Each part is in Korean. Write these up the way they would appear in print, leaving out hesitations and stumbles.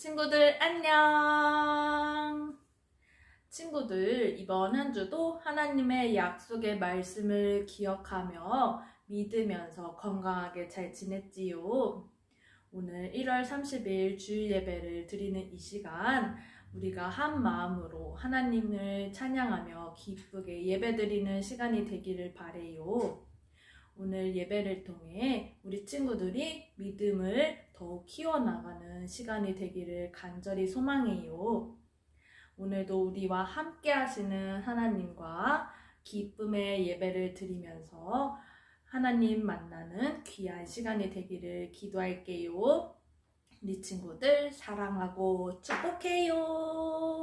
친구들 안녕! 친구들, 이번 한 주도 하나님의 약속의 말씀을 기억하며 믿으면서 건강하게 잘 지냈지요? 오늘 1월 30일 주일 예배를 드리는 이 시간, 우리가 한 마음으로 하나님을 찬양하며 기쁘게 예배드리는 시간이 되기를 바래요. 오늘 예배를 통해 우리 친구들이 믿음을 더욱 키워나가는 시간이 되기를 간절히 소망해요. 오늘도 우리와 함께 하시는 하나님과 기쁨의 예배를 드리면서 하나님 만나는 귀한 시간이 되기를 기도할게요. 우리 친구들 사랑하고 축복해요.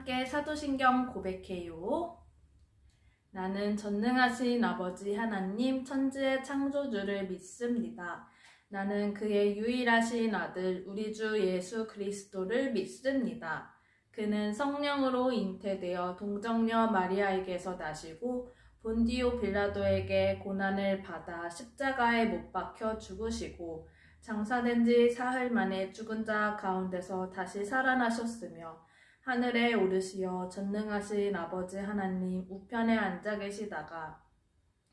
함께 사도신경 고백해요. 나는 전능하신 아버지 하나님 천지의 창조주를 믿습니다. 나는 그의 유일하신 아들 우리 주 예수 그리스도를 믿습니다. 그는 성령으로 잉태되어 동정녀 마리아에게서 나시고 본디오 빌라도에게 고난을 받아 십자가에 못 박혀 죽으시고 장사된 지 사흘 만에 죽은 자 가운데서 다시 살아나셨으며 하늘에 오르시어 전능하신 아버지 하나님 우편에 앉아 계시다가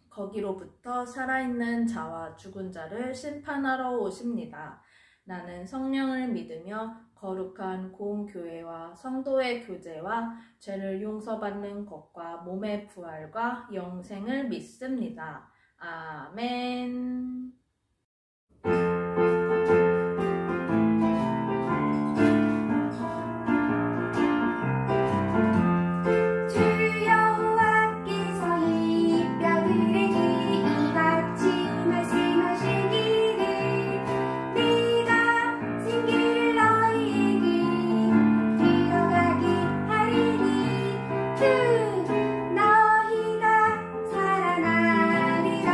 거기로부터 살아있는 자와 죽은 자를 심판하러 오십니다. 나는 성령을 믿으며 거룩한 공교회와 성도의 교제와 죄를 용서받는 것과 몸의 부활과 영생을 믿습니다. 아멘. 너희가 살아나리라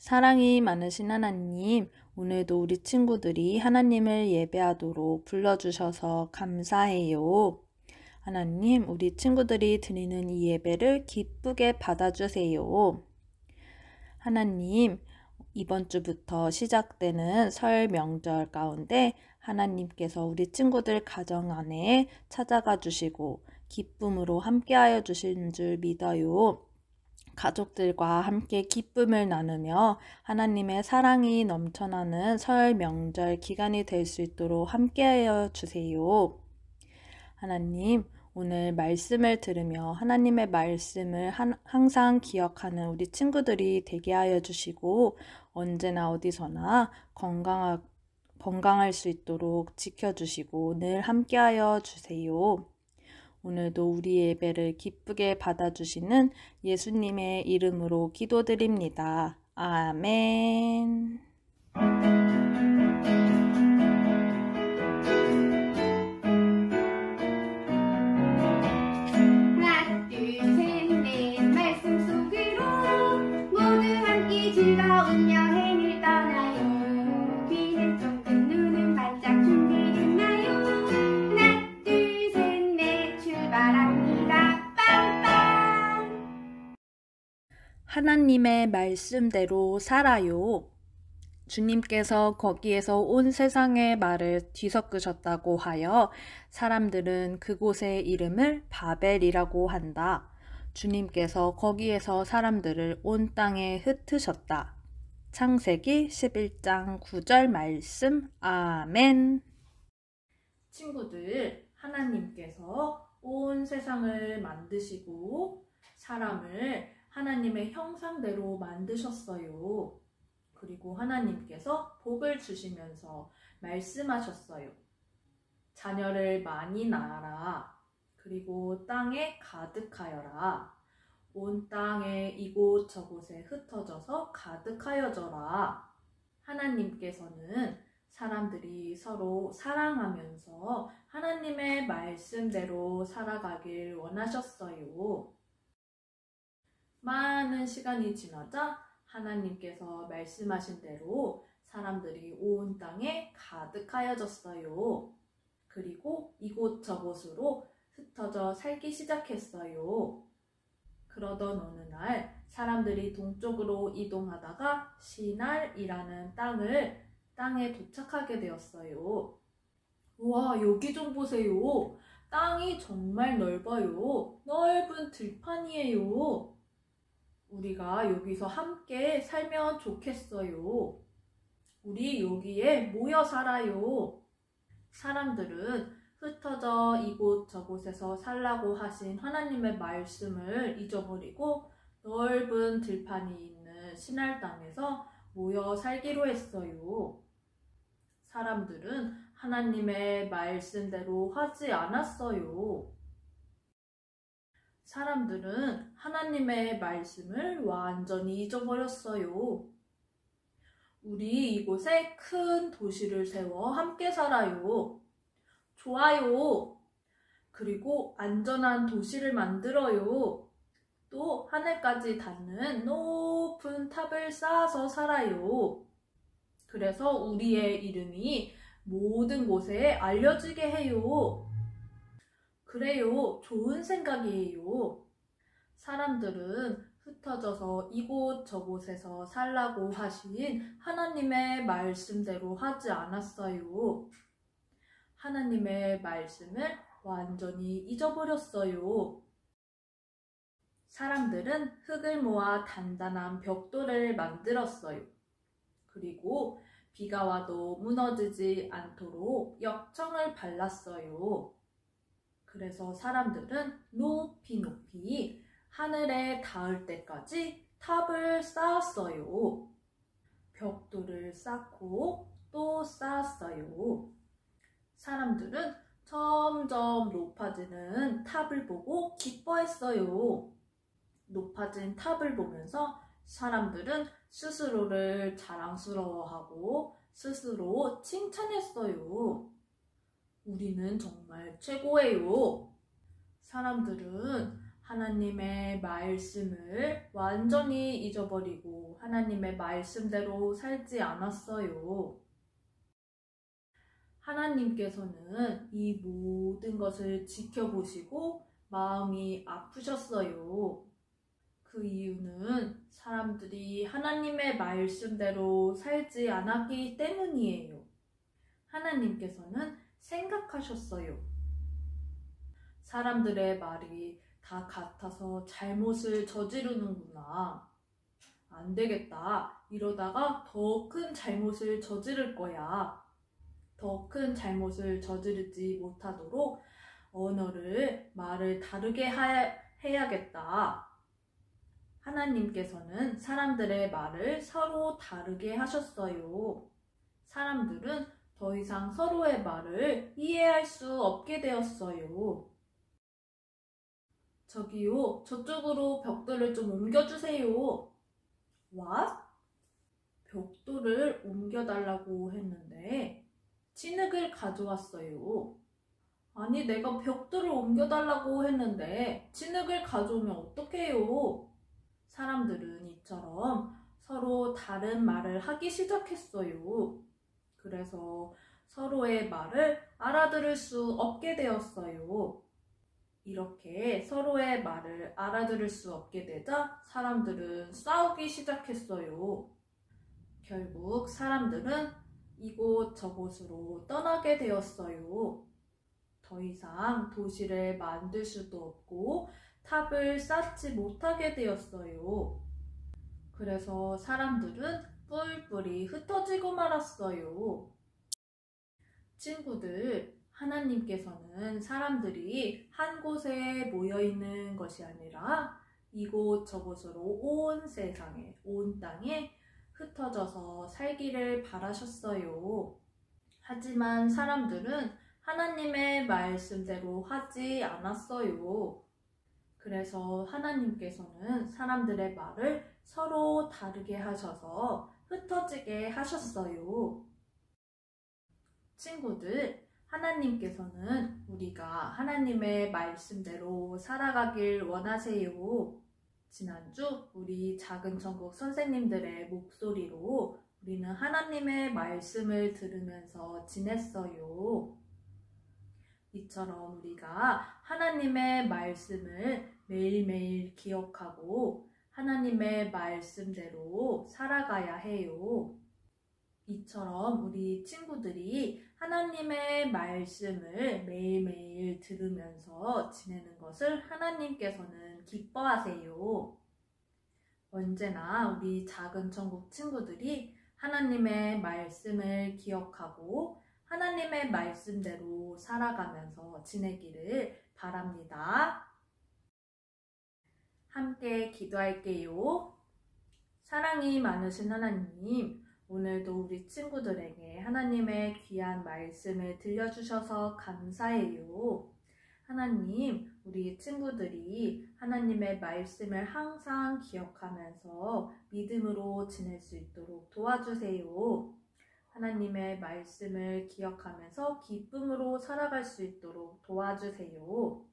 사랑이 많으신 하나님, 오늘도 우리 친구들이 하나님을 예배하도록 불러주셔서 감사해요. 하나님, 우리 친구들이 드리는 이 예배를 기쁘게 받아주세요. 하나님, 이번 주부터 시작되는 설 명절 가운데 하나님께서 우리 친구들 가정 안에 찾아가 주시고 기쁨으로 함께하여 주신 줄 믿어요. 가족들과 함께 기쁨을 나누며 하나님의 사랑이 넘쳐나는 설 명절 기간이 될 수 있도록 함께하여 주세요. 하나님, 오늘 말씀을 들으며 하나님의 말씀을 항상 기억하는 우리 친구들이 되게 하여 주시고 언제나 어디서나 건강할 수 있도록 지켜주시고 늘 함께하여 주세요. 오늘도 우리 예배를 기쁘게 받아주시는 예수님의 이름으로 기도드립니다. 아멘. 하나, 둘, 셋, 넷 말씀 속으로 모두 함께 즐거운 여행을 떠나요. 귀는 쫑긋 눈은 반짝 준비됐나요? 하나, 둘, 셋, 넷 출발합니다. 빵빵. 하나님의 말씀대로 살아요. 주님께서 거기에서 온 세상의 말을 뒤섞으셨다고 하여 사람들은 그곳의 이름을 바벨이라고 한다. 주님께서 거기에서 사람들을 온 땅에 흩으셨다. 창세기 11장 9절 말씀. 아멘. 친구들, 하나님께서 온 세상을 만드시고 사람을 하나님의 형상대로 만드셨어요. 그리고 하나님께서 복을 주시면서 말씀하셨어요. 자녀를 많이 낳아라. 그리고 땅에 가득하여라. 온 땅에 이곳저곳에 흩어져서 가득하여져라. 하나님께서는 사람들이 서로 사랑하면서 하나님의 말씀대로 살아가길 원하셨어요. 많은 시간이 지나자 하나님께서 말씀하신 대로 사람들이 온 땅에 가득하여졌어요. 그리고 이곳저곳으로 흩어져 살기 시작했어요. 그러던 어느 날 사람들이 동쪽으로 이동하다가 시날이라는 땅에 도착하게 되었어요. 우와, 여기 좀 보세요. 땅이 정말 넓어요. 넓은 들판이에요. 우리가 여기서 함께 살면 좋겠어요. 우리 여기에 모여 살아요. 사람들은 흩어져 이곳저곳에서 살라고 하신 하나님의 말씀을 잊어버리고 넓은 들판이 있는 시날 땅에서 모여 살기로 했어요. 사람들은 하나님의 말씀대로 하지 않았어요. 사람들은 하나님의 말씀을 완전히 잊어버렸어요. 우리 이곳에 큰 도시를 세워 함께 살아요. 좋아요. 그리고 안전한 도시를 만들어요. 또 하늘까지 닿는 높은 탑을 쌓아서 살아요. 그래서 우리의 이름이 모든 곳에 알려지게 해요. 그래요. 좋은 생각이에요. 사람들은 흩어져서 이곳저곳에서 살라고 하신 하나님의 말씀대로 하지 않았어요. 하나님의 말씀을 완전히 잊어버렸어요. 사람들은 흙을 모아 단단한 벽돌을 만들었어요. 그리고 비가 와도 무너지지 않도록 역청을 발랐어요. 그래서 사람들은 높이 높이 하늘에 닿을 때까지 탑을 쌓았어요. 벽돌을 쌓고 또 쌓았어요. 사람들은 점점 높아지는 탑을 보고 기뻐했어요. 높아진 탑을 보면서 사람들은 스스로를 자랑스러워하고 스스로 칭찬했어요. 우리는 정말 최고예요. 사람들은 하나님의 말씀을 완전히 잊어버리고 하나님의 말씀대로 살지 않았어요. 하나님께서는 이 모든 것을 지켜보시고 마음이 아프셨어요. 그 이유는 사람들이 하나님의 말씀대로 살지 않았기 때문이에요. 하나님께서는 생각하셨어요. 사람들의 말이 다 같아서 잘못을 저지르는구나. 안 되겠다. 이러다가 더 큰 잘못을 저지를 거야. 더 큰 잘못을 저지르지 못하도록 말을 다르게 해야겠다. 하나님께서는 사람들의 말을 서로 다르게 하셨어요. 사람들은 더 이상 서로의 말을 이해할 수 없게 되었어요. 저기요, 저쪽으로 벽돌을 좀 옮겨주세요. What? 벽돌을 옮겨달라고 했는데 진흙을 가져왔어요. 아니, 내가 벽돌을 옮겨달라고 했는데 진흙을 가져오면 어떡해요? 사람들은 이처럼 서로 다른 말을 하기 시작했어요. 그래서 서로의 말을 알아들을 수 없게 되었어요. 이렇게 서로의 말을 알아들을 수 없게 되자 사람들은 싸우기 시작했어요. 결국 사람들은 이곳 저곳으로 떠나게 되었어요. 더 이상 도시를 만들 수도 없고 탑을 쌓지 못하게 되었어요. 그래서 사람들은 뿔뿔이 흩어지고 말았어요. 친구들, 하나님께서는 사람들이 한 곳에 모여 있는 것이 아니라 이곳 저곳으로 온 세상에, 온 땅에 흩어져서 살기를 바라셨어요. 하지만 사람들은 하나님의 말씀대로 하지 않았어요. 그래서 하나님께서는 사람들의 말을 서로 다르게 하셔서 흩어지게 하셨어요. 친구들, 하나님께서는 우리가 하나님의 말씀대로 살아가길 원하세요. 지난주 우리 작은 천국 선생님들의 목소리로 우리는 하나님의 말씀을 들으면서 지냈어요. 이처럼 우리가 하나님의 말씀을 매일매일 기억하고 하나님의 말씀대로 살아가야 해요. 이처럼 우리 친구들이 하나님의 말씀을 매일매일 들으면서 지내는 것을 하나님께서는 기뻐하세요. 언제나 우리 작은 천국 친구들이 하나님의 말씀을 기억하고 하나님의 말씀대로 살아가면서 지내기를 바랍니다. 함께 기도할게요. 사랑이 많으신 하나님, 오늘도 우리 친구들에게 하나님의 귀한 말씀을 들려주셔서 감사해요. 하나님, 우리 친구들이 하나님의 말씀을 항상 기억하면서 믿음으로 지낼 수 있도록 도와주세요. 하나님의 말씀을 기억하면서 기쁨으로 살아갈 수 있도록 도와주세요.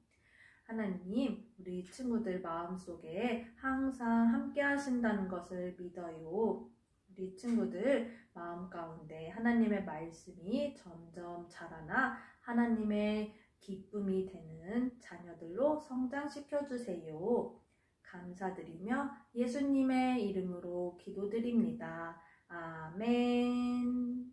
하나님, 우리 친구들 마음속에 항상 함께 하신다는 것을 믿어요. 우리 친구들 마음 가운데 하나님의 말씀이 점점 자라나 하나님의 기쁨이 되는 자녀들로 성장시켜 주세요. 감사드리며 예수님의 이름으로 기도드립니다. 아멘.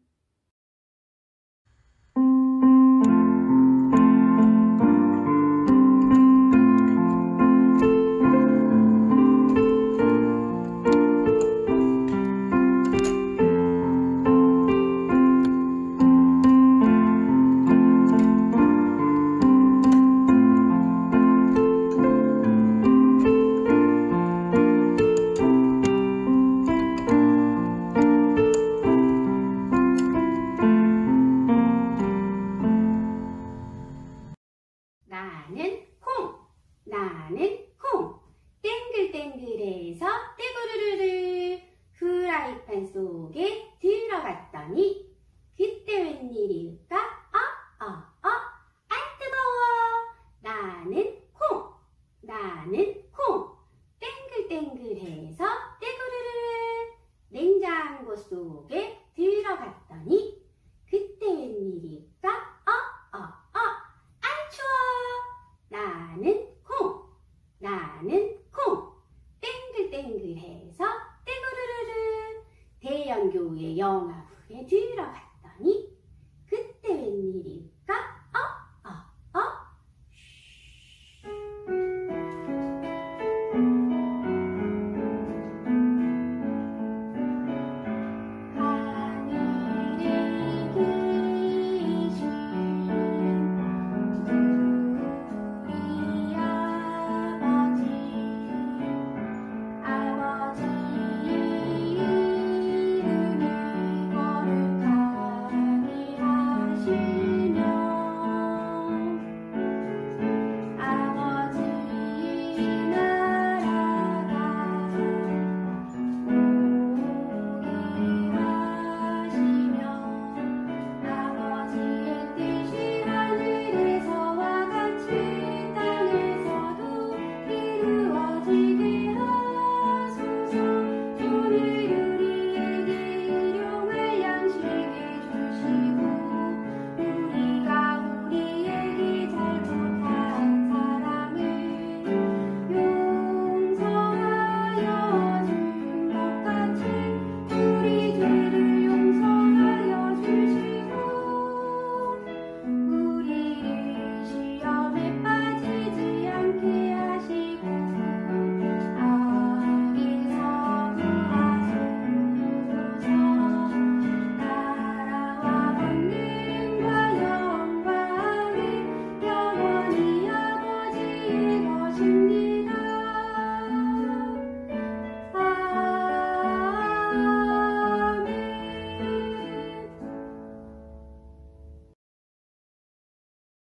나는 콩. 땡글땡글해서 떼구르르르 후라이팬 속에 들어갔더니 그때 웬일일까? 안 뜨거워. 나는 콩. 나는 들어갔다.